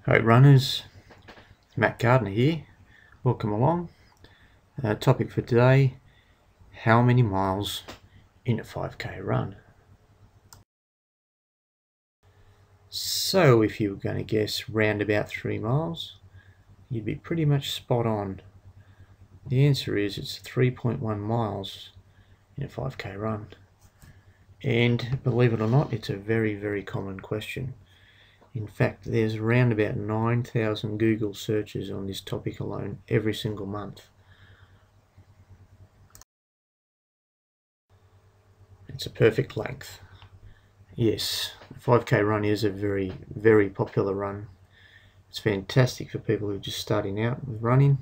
Hey runners, Matt Gardner here. Welcome along. Topic for today, how many miles in a 5k run? So if you were going to guess round about 3 miles, you'd be pretty much spot on. The answer is it's 3.1 miles in a 5k run. And believe it or not, it's a very, very common question. In fact, there's around about 9,000 Google searches on this topic alone every single month. It's a perfect length. Yes, 5k run is a very, very popular run. It's fantastic for people who are just starting out with running,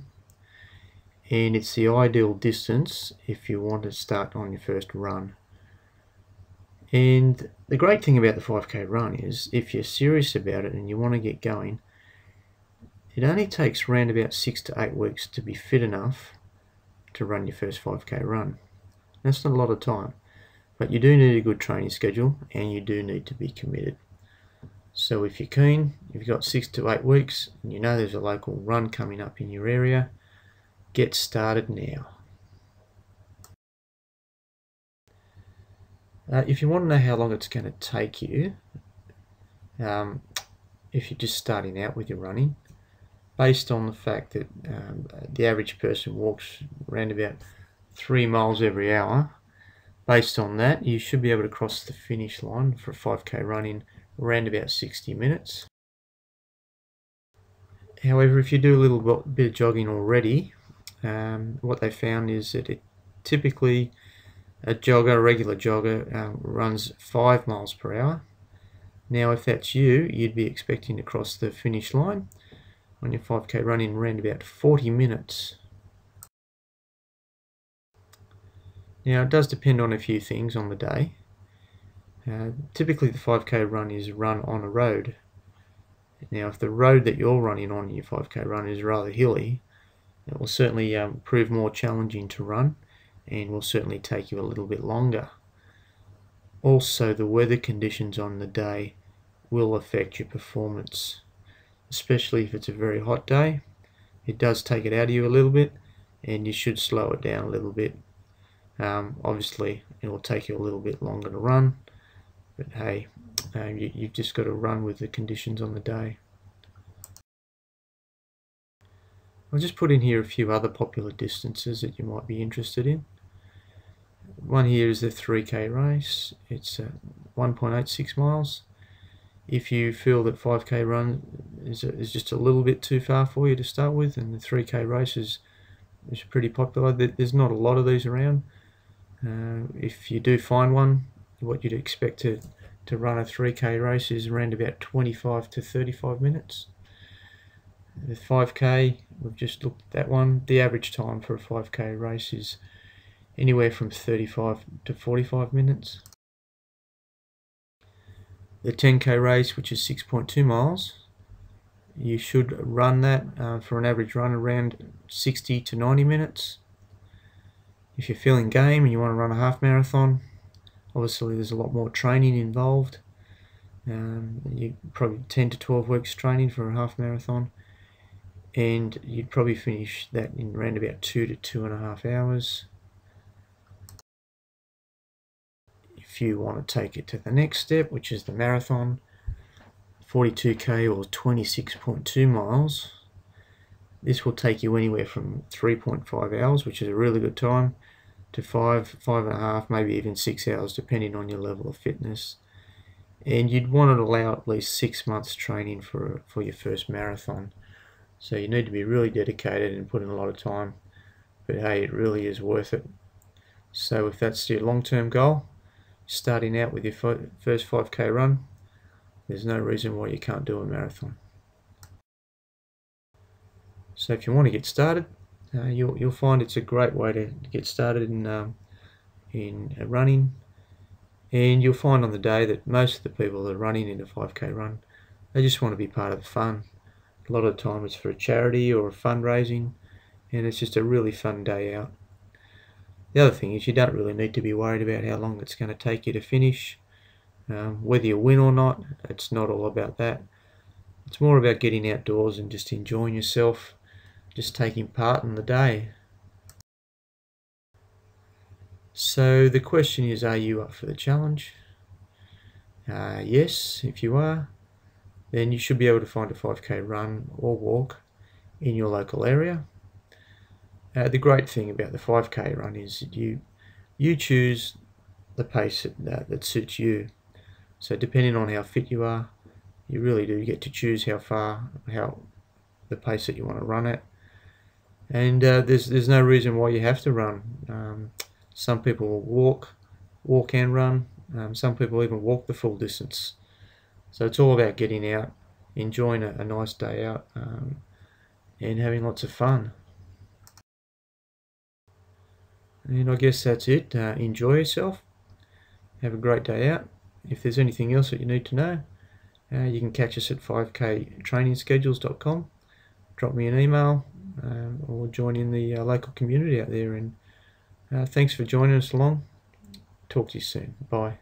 and it's the ideal distance if you want to start on your first run. And the great thing about the 5k run is if you're serious about it and you want to get going, it only takes around about 6 to 8 weeks to be fit enough to run your first 5k run. That's not a lot of time, but you do need a good training schedule and you do need to be committed. So if you're keen, if you've got 6 to 8 weeks and you know there's a local run coming up in your area, get started now. If you want to know how long it's going to take you, if you're just starting out with your running, based on the fact that the average person walks around about 3 miles every hour, based on that, you should be able to cross the finish line for a 5k run in around about 60 minutes. However, if you do a little bit of jogging already, what they found is that typically a regular jogger, runs 5 miles per hour. Now, if that's you, you'd be expecting to cross the finish line on your 5k run in around about 40 minutes. Now, it does depend on a few things on the day. Typically, the 5k run is run on a road. Now, if the road that you're running on your 5k run is rather hilly, it will certainly prove more challenging to run and will certainly take you a little bit longer. Also, the weather conditions on the day will affect your performance, especially if it's a very hot day. It does take it out of you a little bit and you should slow it down a little bit. Obviously, it will take you a little bit longer to run, but hey, you've just got to run with the conditions on the day. I'll just put in here a few other popular distances that you might be interested in. One here is the 3k race. It's 1.86 miles. If you feel that 5k run is just a little bit too far for you to start with, and the 3k race is pretty popular, there's not a lot of these around. If you do find one, what you'd expect to run a 3k race is around about 25 to 35 minutes. The 5k, we've just looked at that one. The average time for a 5k race is anywhere from 35 to 45 minutes. The 10k race, which is 6.2 miles, you should run that for an average run around 60 to 90 minutes. If you're feeling game and you want to run a half marathon, obviously there's a lot more training involved. You probably 10 to 12 weeks training for a half marathon, and you'd probably finish that in around about 2 to 2.5 hours. If you want to take it to the next step, which is the marathon, 42k or 26.2 miles, this will take you anywhere from 3.5 hours, which is a really good time, to 5.5, maybe even 6 hours, depending on your level of fitness. And you'd want to allow at least 6 months training for your first marathon. So you need to be really dedicated and put in a lot of time. But hey, it really is worth it. So if that's your long-term goal, starting out with your first 5k run, there's no reason why you can't do a marathon. So if you want to get started, you'll find it's a great way to get started in running. And you'll find on the day that most of the people that are running in a 5k run, they just want to be part of the fun. A lot of the time it's for a charity or a fundraising, and it's just a really fun day out. The other thing is you don't really need to be worried about how long it's going to take you to finish. Whether you win or not, it's not all about that. It's more about getting outdoors and just enjoying yourself, just taking part in the day. So the question is, are you up for the challenge? Yes, if you are, then you should be able to find a 5k run or walk in your local area. The great thing about the 5k run is that you choose the pace that suits you. So depending on how fit you are, you really do get to choose the pace that you want to run at. And there's no reason why you have to run. Some people will walk and run. Some people even walk the full distance. So it's all about getting out, enjoying a nice day out, and having lots of fun. And I guess that's it. Enjoy yourself. Have a great day out. If there's anything else that you need to know, you can catch us at 5ktrainingschedules.com. Drop me an email or join in the local community out there. And thanks for joining us along. Talk to you soon. Bye.